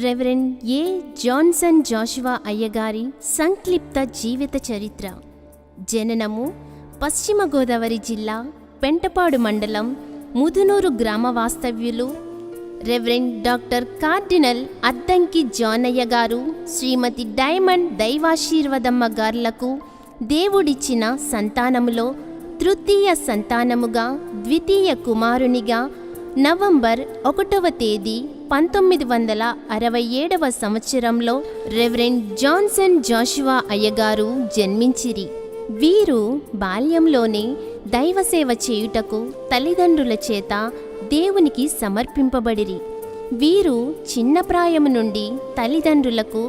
Reverend ఏ. Johnson Jashuva అయ్యగారి సంక్లిప్త జీవిత చరిత్ర. జననము పశ్చిమ గోదావరి జిల్లా పెంటపాడు మండలం ముదునూరు గ్రామ వాస్తవ్యులు. Reverend doctor Cardinal Addanki Janayya గారు, శ్రీమతి డైమండ్ దైవాశీర్వదమ్మ గార్లకు దేవుడిచ్చిన సంతానములో తృతీయ సంతానముగా, ద్వితీయ కుమారునిగా నవంబర్ 1వ తేదీ 1967వ సంవత్సరంలో రెవరెండ్ జాన్సన్ జాషువా అయ్యగారు జన్మించిరి. వీరు బాల్యంలోనే దైవసేవ చేయుటకు తల్లిదండ్రుల చేత దేవునికి సమర్పింపబడిరి. వీరు చిన్న ప్రాయము నుండి తల్లిదండ్రులకు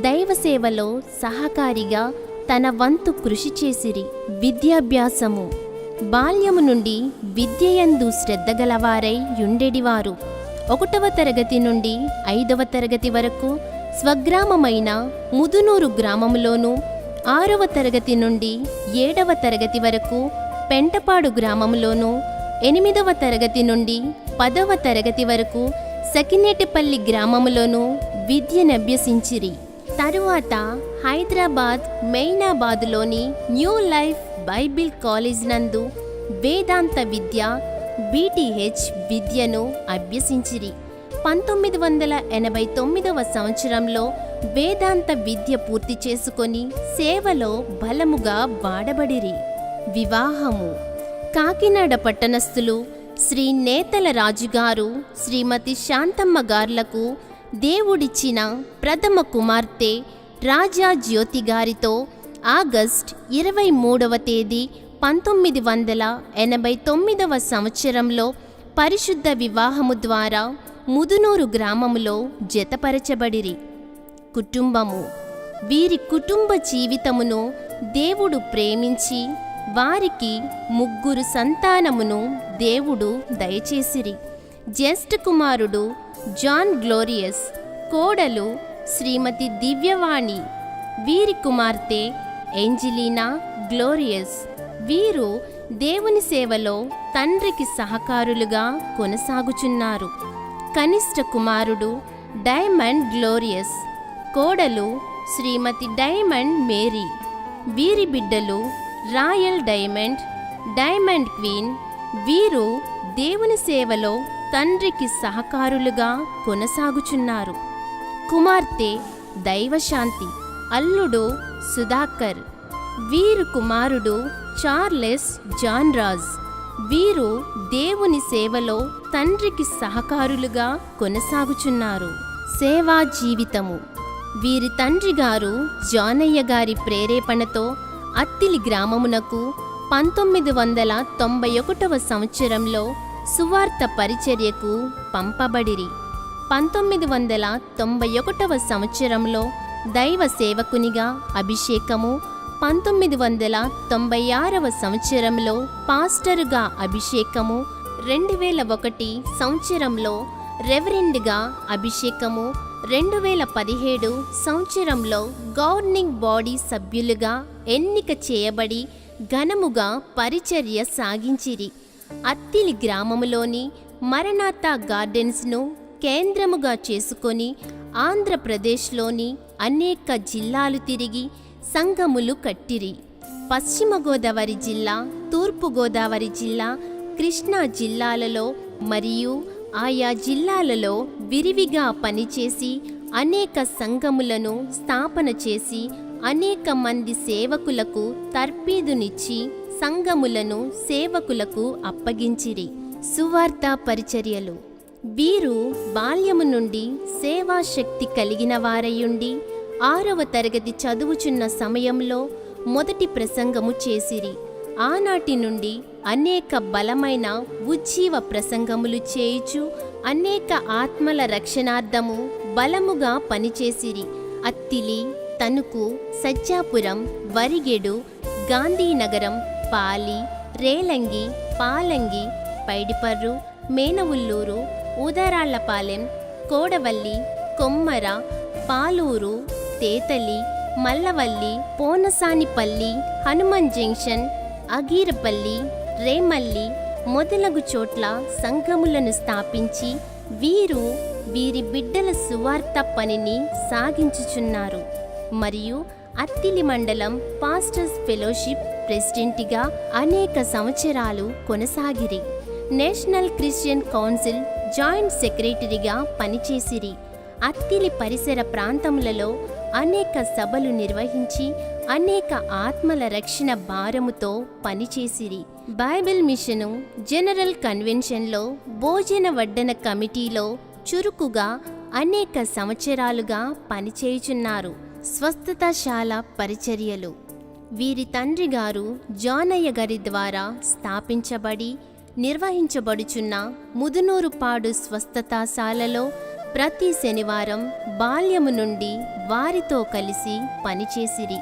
దైవసేవలో సహకారిగా తన వంతు కృషి చేసిరి. విద్యాభ్యాసము బాల్యము నుండి విద్యయందు శ్రద్ధగలవారై యుండెడివారు. 1వ తరగతి నుండి 5వ తరగతి వరకు స్వగ్రామమైన ముదునూరు గ్రామములోను, 6వ తరగతి నుండి 7వ తరగతి వరకు పెంటపాడు గ్రామములోను, 8వ తరగతి నుండి 10వ తరగతి వరకు సకినేటిపల్లి గ్రామములోను విద్యనభ్యసించిరి. తరువాత హైదరాబాద్ మెయినాబాదులోని న్యూ లైఫ్ బైబిల్ కాలేజ్ నందు వేదాంత విద్య BTH విద్యను అభ్యసించిరి. 1989వ సంవత్సరంలో వేదాంత విద్య పూర్తి చేసుకొని సేవలో బలముగా వాడబడిరి. వివాహము కాకినాడ పట్టణస్థులు శ్రీ నేతల రాజుగారు, శ్రీమతి శాంతమ్మ గార్లకు దేవుడిచ్చిన ప్రథమ కుమార్తె రాజా జ్యోతి గారితో ఆగస్ట్ 23వ తేదీ 1989వ సంవత్సరంలో పరిశుద్ధ వివాహము ద్వారా ముదునూరు గ్రామములో జతపరచబడిరి. కుటుంబము వీరి కుటుంబ జీవితమును దేవుడు ప్రేమించి వారికి 3 సంతానమును దేవుడు దయచేసిరి. జ్యేష్ఠ కుమారుడు జాన్ గ్లోరియస్, కోడలు శ్రీమతి దివ్యవాణి, వీరి కుమార్తె ఏంజిలీనా గ్లోరియస్. వీరు దేవుని సేవలో తండ్రికి సహకారులుగా కొనసాగుచున్నారు. కనిష్ట కుమారుడు డైమండ్ గ్లోరియస్, కోడలు శ్రీమతి డైమండ్ మేరీ. వీరి బిడ్డలు రాయల్ డైమండ్, డైమండ్ క్వీన్. వీరు దేవుని సేవలో తండ్రికి సహకారులుగా కొనసాగుచున్నారు. కుమార్తె దైవశాంతి, అల్లుడు సుధాకర్. వీరు కుమారుడు చార్లెస్ జాన్ రాజ్. వీరు దేవుని సేవలో తండ్రికి సహకారులుగా కొనసాగుచున్నారు. సేవా జీవితము వీరి తండ్రి గారు జానయ్య గారి ప్రేరేపణతో అత్తిలి గ్రామమునకు 1991వ సంవత్సరంలో సువార్త పరిచర్యకు పంపబడిరి. 1991వ సంవత్సరంలో దైవ సేవకునిగా అభిషేకము, 1996వ సంవత్సరంలో పాస్టరుగా అభిషేకము, 2001 సంవత్సరంలో రెవరెండ్గా అభిషేకము, 2017 సంవత్సరంలో గవర్నింగ్ బాడీ సభ్యులుగా ఎన్నిక చేయబడి ఘనముగా పరిచర్య సాగించిరి. అత్తిలి గ్రామములోని మరణాత గార్డెన్స్ను కేంద్రముగా చేసుకొని ఆంధ్రప్రదేశ్లోని అనేక జిల్లాలు తిరిగి సంఘములు కట్టిరి. పశ్చిమ గోదావరి జిల్లా, తూర్పు గోదావరి జిల్లా, కృష్ణా జిల్లాలలో మరియు ఆయా జిల్లాలలో విరివిగా పనిచేసి అనేక సంఘములను స్థాపన చేసి అనేక మంది సేవకులకు తర్పీదునిచ్చి సంఘములను సేవకులకు అప్పగించిరి. సువార్త పరిచర్యలు వీరు బాల్యము నుండి సేవాశక్తి కలిగిన వారయుండి 6వ తరగతి చదువుచున్న సమయంలో మొదటి ప్రసంగము చేసిరి. ఆనాటి నుండి అనేక బలమైన ఉజ్జీవ ప్రసంగములు చేయుచు అనేక ఆత్మల రక్షణార్థము బలముగా పనిచేసిరి. అత్తిలి, తణుకు, సజ్జాపురం, వరిగెడు, గాంధీనగరం, పాలి, రేలంగి, పాలంగి, పైడిపర్రు, మేనవుల్లూరు, ఊదరాళ్లపాలెం, కోడవల్లి, కొమ్మర, పాలూరు, తేతలి, మల్లవల్లి, పోనసానిపల్లి, హనుమన్ జంక్షన్, అగీరపల్లి, రేమల్లి మొదలగు చోట్ల సంఘములను స్థాపించి వీరు వీరి బిడ్డల సువార్త పనిని సాగించుచున్నారు మరియు అత్తిలి మండలం పాస్టర్స్ ఫెలోషిప్ ప్రెసిడెంట్గా అనేక సంవత్సరాలు కొనసాగిరి. నేషనల్ క్రిస్టియన్ కౌన్సిల్ జాయింట్ సెక్రటరీగా పనిచేసిరి. అత్తిలి పరిసర ప్రాంతములలో అనేక సభలు నిర్వహించి అనేక ఆత్మల రక్షణ భారముతో పనిచేసిరి. బైబిల్ మిషను జనరల్ కన్వెన్షన్లో భోజన వడ్డన కమిటీలో చురుకుగా అనేక సంవత్సరాలుగా పనిచేయుచున్నారు. స్వస్థతశాల పరిచర్యలు వీరి తండ్రి గారు జానయ్య గారి ద్వారా స్థాపించబడి నిర్వహించబడుచున్న ముదునూరుపాడు స్వస్థతశాలలో ప్రతి శనివారం బాల్యము నుండి వారితో కలిసి పనిచేసిరి.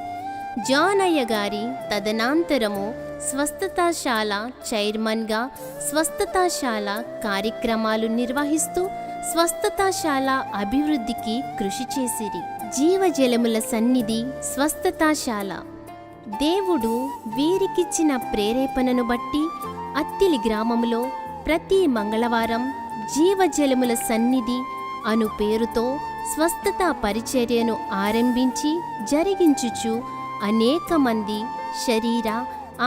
జానయ్య గారి తదనంతరము స్వస్థతశాల చైర్మన్గా స్వస్థతశాల కార్యక్రమాలు నిర్వహిస్తూ స్వస్థతశాల అభివృద్ధికి కృషి చేసిరి. జీవజలముల సన్నిధి స్వస్థతశాల దేవుడు వీరికిచ్చిన ప్రేరేపణను బట్టి అత్తిలి గ్రామంలో ప్రతి మంగళవారం జీవజలముల సన్నిధి అను పేరుతో స్వస్థత పరిచర్యను ఆరంభించి జరిగించుచు అనేక మంది శరీర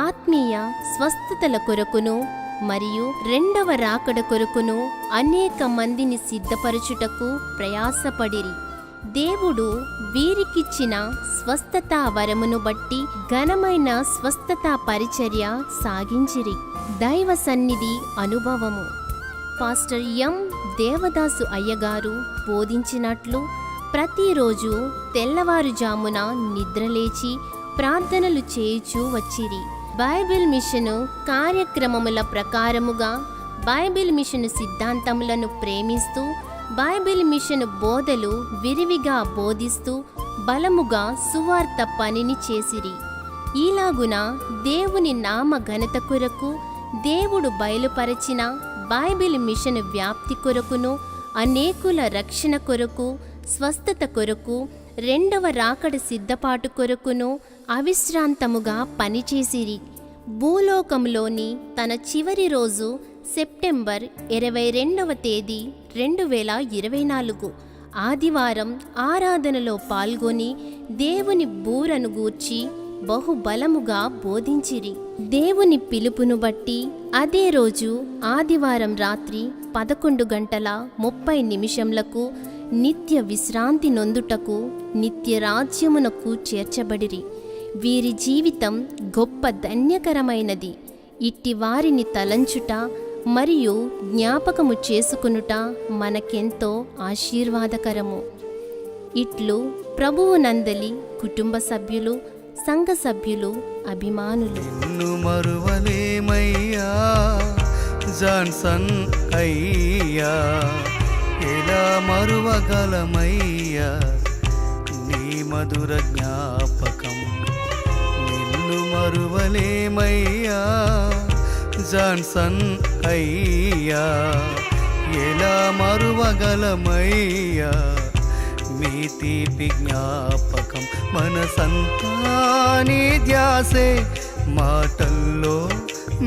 ఆత్మీయ స్వస్థతల కొరకును మరియు రెండవ రాకడ కొరకును అనేక మందిని సిద్ధపరచుటకు ప్రయాసపడిరి. దేవుడు వీరికిచ్చిన స్వస్థత వరమును బట్టి ఘనమైన స్వస్థత పరిచర్య సాగించిరి. దైవ సన్నిధి అనుభవము పాస్టర్ ఎం దేవదాసు అయ్యగారు బోధించినట్లు ప్రతిరోజు తెల్లవారుజామున నిద్రలేచి ప్రార్థనలు చేయుచూ వచ్చిరి. బైబిల్ మిషను కార్యక్రమముల ప్రకారముగా బైబిల్ మిషను సిద్ధాంతములను ప్రేమిస్తూ బైబిల్ మిషను బోధలు విరివిగా బోధిస్తూ బలముగా సువార్త పనిని చేసిరి. ఈలాగున దేవుని నామ ఘనత కొరకు దేవుడు బయలుపరచిన బైబిల్ మిషను వ్యాప్తి కొరకును అనేకుల రక్షణ కొరకు స్వస్థత కొరకు రెండవ రాకడ సిద్ధపాటు కొరకును అవిశ్రాంతముగా పనిచేసిరి. భూలోకంలోని తన చివరి రోజు సెప్టెంబర్ 22వ తేదీ 2024 ఆదివారం ఆరాధనలో పాల్గొని దేవుని బూరను గూర్చి బహుబలముగా బోధించిరి. దేవుని పిలుపును బట్టి అదే రోజు ఆదివారం రాత్రి 11:30 నిత్య విశ్రాంతి నొందుటకు నిత్య రాజ్యమునకు చేర్చబడిరి. వీరి జీవితం గొప్ప ధన్యకరమైనది. ఇట్టి వారిని తలంచుట మరియు జ్ఞాపకము చేసుకునుట మనకెంతో ఆశీర్వాదకరము. ఇట్లు ప్రభువు నందలి కుటుంబ సభ్యులు, సంఘ సభ్యులు, అభిమానులు. నిన్ను మరువలేమయ్యా జాన్సన్ అయ్యా, ఎలా మరువగలమయ్యా నీ మధుర జ్ఞాపకం. నిన్ను మరువలేమయ్యా జాన్సన్ అయ్యా, ఎలా మరువగలమయ్యా మీ తీపి జ్ఞాపకం. మనసంతా నీ ధ్యాసే, మాటల్లో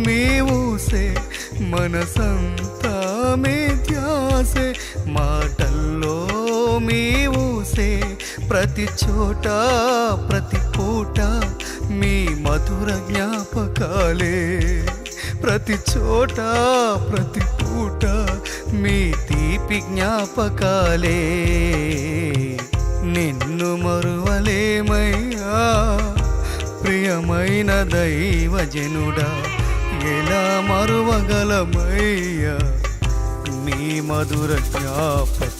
మీ ఊసే. మనసంతా మీ ధ్యాసే, మాటల్లో మీ ఊసే. ప్రతి చోట ప్రతి పూట మీ మధుర జ్ఞాపకాలే. ప్రతి చోట ప్రతి పూట మీ తీపి జ్ఞాపకాలే. నిన్ను మరువలేమయ్యా ప్రియమైన దైవజనుడా, ఎలా మరువగలమయ్యా మీ మధుర జ్ఞాపకం.